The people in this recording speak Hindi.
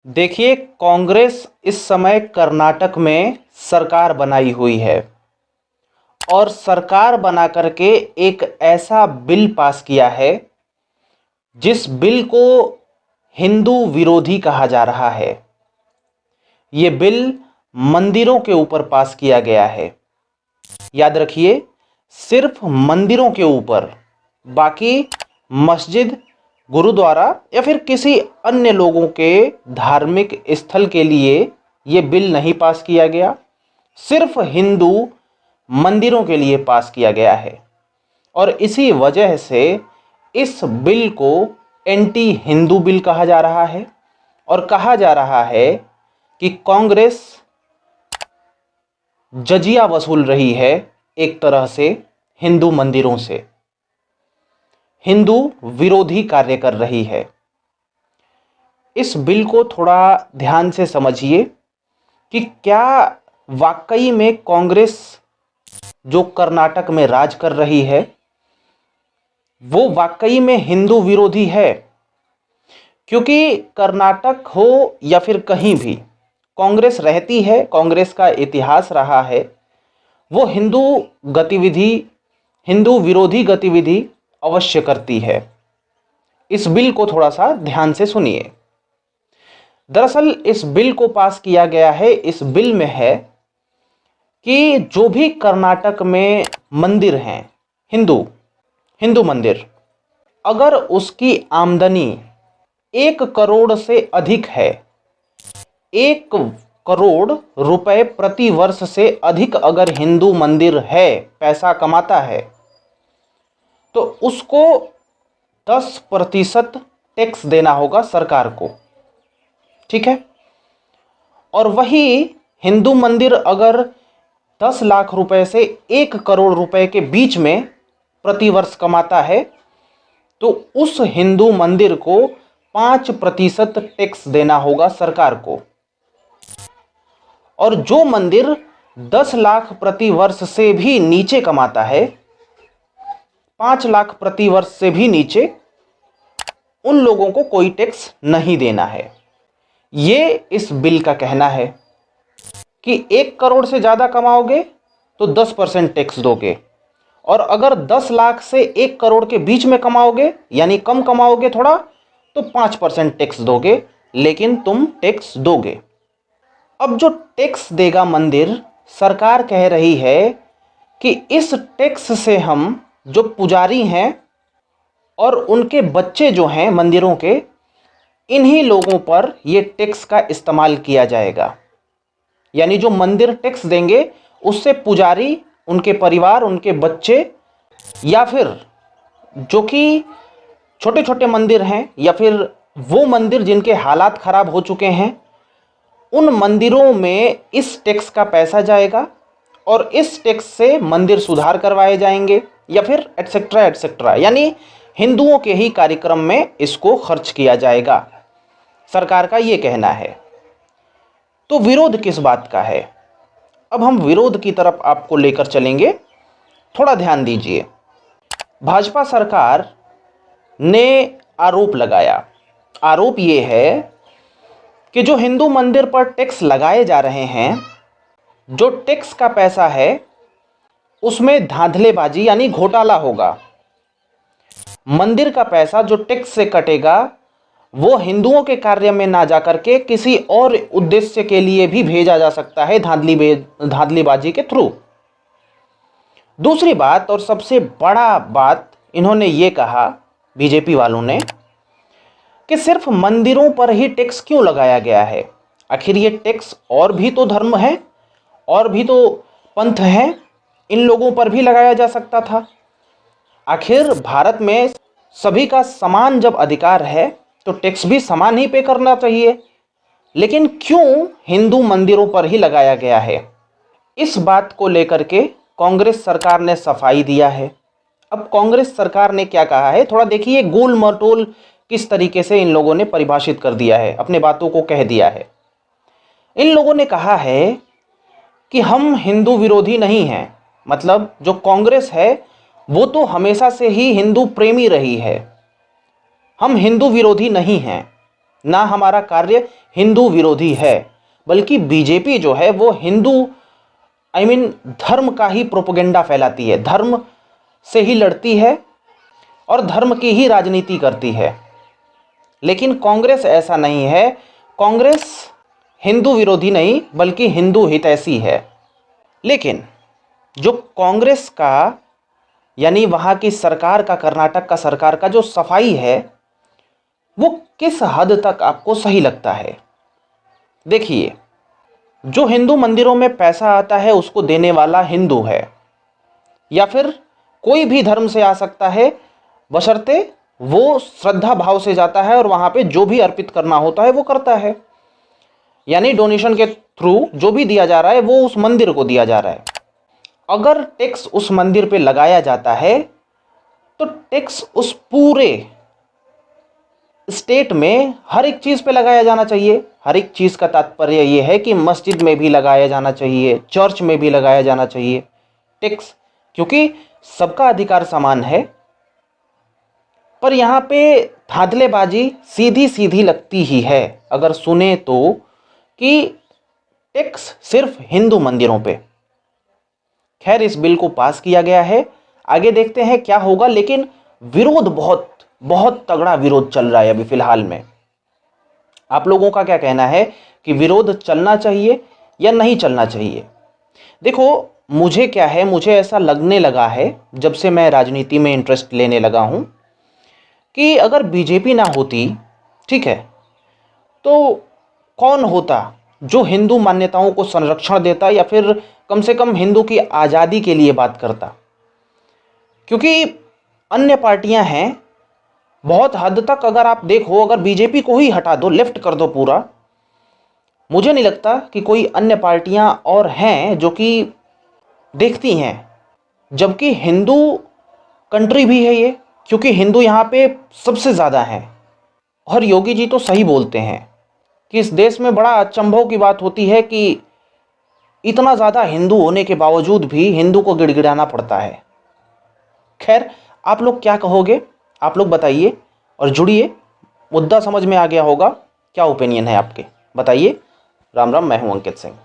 देखिए, कांग्रेस इस समय कर्नाटक में सरकार बनाई हुई है और सरकार बना करके एक ऐसा बिल पास किया है जिस बिल को हिंदू विरोधी कहा जा रहा है। ये बिल मंदिरों के ऊपर पास किया गया है। याद रखिए, सिर्फ मंदिरों के ऊपर, बाकी मस्जिद, गुरुद्वारा या फिर किसी अन्य लोगों के धार्मिक स्थल के लिए ये बिल नहीं पास किया गया। सिर्फ हिंदू मंदिरों के लिए पास किया गया है और इसी वजह से इस बिल को एंटी हिंदू बिल कहा जा रहा है और कहा जा रहा है कि कांग्रेस जजिया वसूल रही है एक तरह से हिंदू मंदिरों से, हिंदू विरोधी कार्य कर रही है। इस बिल को थोड़ा ध्यान से समझिए कि क्या वाकई में कांग्रेस जो कर्नाटक में राज कर रही है वो वाकई में हिंदू विरोधी है। क्योंकि कर्नाटक हो या फिर कहीं भी कांग्रेस रहती है, कांग्रेस का इतिहास रहा है, वो हिंदू विरोधी गतिविधि अवश्य करती है। इस बिल को थोड़ा सा ध्यान से सुनिए। दरअसल इस बिल को पास किया गया है, इस बिल में है कि जो भी कर्नाटक में मंदिर हैं, हिंदू मंदिर, अगर उसकी आमदनी 1 करोड़ से अधिक है, 1 करोड़ रुपए प्रति वर्ष से अधिक अगर हिंदू मंदिर है, पैसा कमाता है, तो उसको 10% टैक्स देना होगा सरकार को। ठीक है। और वही हिंदू मंदिर अगर 10 लाख रुपए से 1 करोड़ रुपए के बीच में प्रतिवर्ष कमाता है तो उस हिंदू मंदिर को 5% टैक्स देना होगा सरकार को। और जो मंदिर 10 लाख प्रति वर्ष से भी नीचे कमाता है, 5 लाख प्रति वर्ष से भी नीचे, उन लोगों को कोई टैक्स नहीं देना है। ये इस बिल का कहना है कि 1 करोड़ से ज़्यादा कमाओगे तो 10% टैक्स दोगे, और अगर 10 लाख से 1 करोड़ के बीच में कमाओगे, यानी कम कमाओगे थोड़ा, तो 5% टैक्स दोगे, लेकिन तुम टैक्स दोगे। अब जो टैक्स देगा मंदिर, सरकार कह रही है कि इस टैक्स से हम जो पुजारी हैं और उनके बच्चे जो हैं मंदिरों के, इन्हीं लोगों पर ये टैक्स का इस्तेमाल किया जाएगा। यानी जो मंदिर टैक्स देंगे उससे पुजारी, उनके परिवार, उनके बच्चे, या फिर जो कि छोटे छोटे मंदिर हैं या फिर वो मंदिर जिनके हालात ख़राब हो चुके हैं, उन मंदिरों में इस टैक्स का पैसा जाएगा और इस टैक्स से मंदिर सुधार करवाए जाएंगे या फिर एटसेट्रा एटसेट्रा, यानी हिंदुओं के ही कार्यक्रम में इसको खर्च किया जाएगा। सरकार का ये कहना है। तो विरोध किस बात का है? अब हम विरोध की तरफ आपको लेकर चलेंगे, थोड़ा ध्यान दीजिए। भाजपा सरकार ने आरोप लगाया, आरोप ये है कि जो हिंदू मंदिर पर टैक्स लगाए जा रहे हैं, जो टैक्स का पैसा है उसमें धांधलेबाजी यानी घोटाला होगा। मंदिर का पैसा जो टैक्स से कटेगा वो हिंदुओं के कार्य में ना जाकर के किसी और उद्देश्य के लिए भी भेजा जा सकता है, धांधलीबाजी के थ्रू। दूसरी बात और सबसे बड़ा बात इन्होंने ये कहा, बीजेपी वालों ने, कि सिर्फ मंदिरों पर ही टैक्स क्यों लगाया गया है? आखिर ये टैक्स और भी तो धर्म है, और भी तो पंथ है, इन लोगों पर भी लगाया जा सकता था। आखिर भारत में सभी का समान जब अधिकार है तो टैक्स भी समान ही पे करना चाहिए, लेकिन क्यों हिंदू मंदिरों पर ही लगाया गया है? इस बात को लेकर के कांग्रेस सरकार ने सफाई दिया है। अब कांग्रेस सरकार ने क्या कहा है, थोड़ा देखिए गोल मटोल किस तरीके से इन लोगों ने परिभाषित कर दिया है, अपने बातों को कह दिया है। इन लोगों ने कहा है कि हम हिंदू विरोधी नहीं हैं, मतलब जो कांग्रेस है वो तो हमेशा से ही हिंदू प्रेमी रही है, हम हिंदू विरोधी नहीं हैं। ना हमारा कार्य हिंदू विरोधी है, बल्कि बीजेपी जो है वो हिंदू धर्म का ही प्रोपेगेंडा फैलाती है, धर्म से ही लड़ती है और धर्म की ही राजनीति करती है। लेकिन कांग्रेस ऐसा नहीं है। कांग्रेस हिंदू विरोधी नहीं बल्कि हिंदू हितैषी है। लेकिन जो कांग्रेस का यानी वहाँ की सरकार का, कर्नाटक का सरकार का जो सफाई है वो किस हद तक आपको सही लगता है? देखिए, जो हिंदू मंदिरों में पैसा आता है उसको देने वाला हिंदू है, या फिर कोई भी धर्म से आ सकता है, बशर्ते वो श्रद्धा भाव से जाता है और वहाँ पे जो भी अर्पित करना होता है वो करता है। यानी डोनेशन के थ्रू जो भी दिया जा रहा है वो उस मंदिर को दिया जा रहा है। अगर टैक्स उस मंदिर पे लगाया जाता है तो टैक्स उस पूरे स्टेट में हर एक चीज़ पे लगाया जाना चाहिए। हर एक चीज़ का तात्पर्य ये है कि मस्जिद में भी लगाया जाना चाहिए, चर्च में भी लगाया जाना चाहिए टैक्स, क्योंकि सबका अधिकार समान है। पर यहाँ पे धांधलेबाजी सीधी सीधी लगती ही है अगर सुने तो, कि टैक्स सिर्फ हिंदू मंदिरों पे। खैर, इस बिल को पास किया गया है, आगे देखते हैं क्या होगा। लेकिन विरोध बहुत बहुत तगड़ा विरोध चल रहा है अभी फिलहाल में। आप लोगों का क्या कहना है कि विरोध चलना चाहिए या नहीं चलना चाहिए? देखो, मुझे क्या है, मुझे ऐसा लगने लगा है जब से मैं राजनीति में इंटरेस्ट लेने लगा हूं कि अगर बीजेपी ना होती, ठीक है, तो कौन होता जो हिंदू मान्यताओं को संरक्षण देता या फिर कम से कम हिंदू की आज़ादी के लिए बात करता? क्योंकि अन्य पार्टियां हैं बहुत हद तक। अगर आप देखो, अगर बीजेपी को ही हटा दो, लेफ्ट कर दो पूरा, मुझे नहीं लगता कि कोई अन्य पार्टियां और हैं जो कि देखती हैं। जबकि हिंदू कंट्री भी है ये, क्योंकि हिंदू यहाँ पे सबसे ज़्यादा हैं। और योगी जी तो सही बोलते हैं कि इस देश में बड़ा अचंभव की बात होती है कि इतना ज़्यादा हिंदू होने के बावजूद भी हिंदू को गिड़गिड़ाना पड़ता है। खैर, आप लोग क्या कहोगे, आप लोग बताइए और जुड़िए। मुद्दा समझ में आ गया होगा, क्या ओपिनियन है आपके, बताइए। राम राम, मैं हूं अंकित सिंह।